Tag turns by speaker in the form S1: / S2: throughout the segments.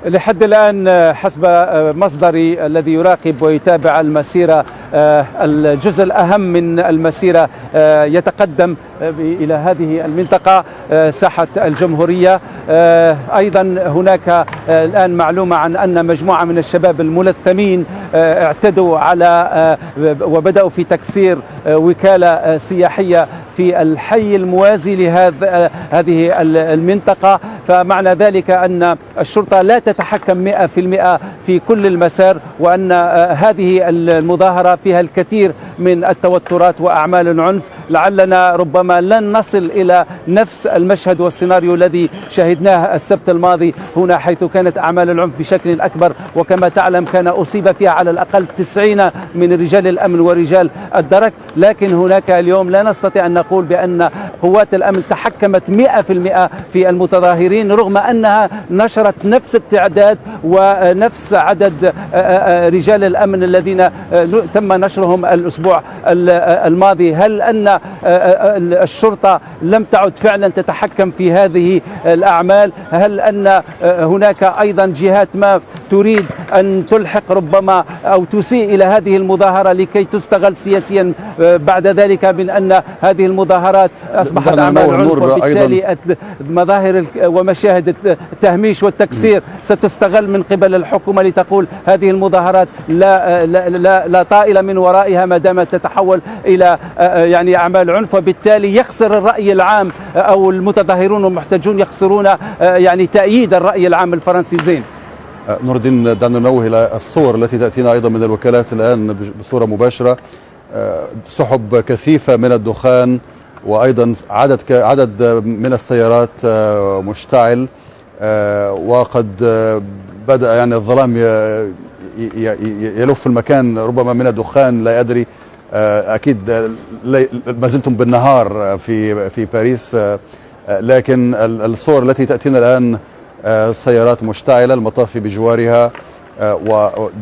S1: لحد الآن حسب مصدري الذي يراقب ويتابع المسيرة، الجزء الأهم من المسيرة يتقدم إلى هذه المنطقة ساحة الجمهورية. أيضا هناك الآن معلومة عن أن مجموعة من الشباب الملثمين اعتدوا على وبدأوا في تكسير وكالة سياحية في الحي الموازي لهذه المنطقة. فمعنى ذلك أن الشرطة لا تتحكم 100% في كل المسار، وأن هذه المظاهرة فيها الكثير من التوترات وأعمال العنف. لعلنا ربما لن نصل إلى نفس المشهد والسيناريو الذي شهدناه السبت الماضي هنا، حيث كانت أعمال العنف بشكل أكبر، وكما تعلم كان أصيب فيها على الأقل 90 من رجال الأمن ورجال الدرك. لكن هناك اليوم لا نستطيع أن نقول بأن قوات الأمن تحكمت 100% في المتظاهرين، رغم أنها نشرت نفس التعداد ونفس عدد رجال الأمن الذين تم نشرهم الأسبوع الماضي. هل أن الشرطة لم تعد فعلا تتحكم في هذه الأعمال؟ هل أن هناك أيضا جهات ما تريد أن تلحق ربما أو تسيء إلى هذه المظاهرة لكي تستغل سياسيا بعد ذلك، من أن هذه المظاهرات أصبحت أعمال عنف، وبالتالي مظاهر ومشاهد التهميش والتكسير ستستغل من قبل الحكومة لتقول هذه المظاهرات لا طائل من ورائها ما دامت تتحول إلى يعني أعمال عنف، وبالتالي يخسر الرأي العام أو المتظاهرون والمحتجون يخسرون يعني تأييد الرأي العام الفرنسي. زين
S2: نور الدين، دعنا ننوه إلى الصور التي تأتينا أيضا من الوكالات الآن بصورة مباشرة. سحب كثيفة من الدخان، وأيضا عدد من السيارات مشتعل، وقد بدأ يعني الظلام يلف المكان ربما من الدخان، لا أدري. أكيد ما زلتم بالنهار في باريس، لكن الصور التي تأتينا الآن سيارات مشتعلة، المطافي بجوارها،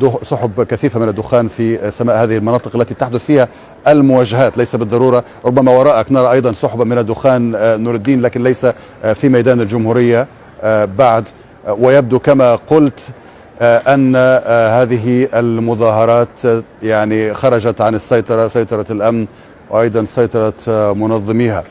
S2: وسحب كثيفة من الدخان في سماء هذه المناطق التي تحدث فيها المواجهات. ليس بالضرورة، ربما وراءك نرى أيضا سحبا من الدخان نور الدين، لكن ليس في ميدان الجمهورية بعد. ويبدو كما قلت أن هذه المظاهرات يعني خرجت عن السيطرة، سيطرة الأمن وأيضا سيطرة منظميها.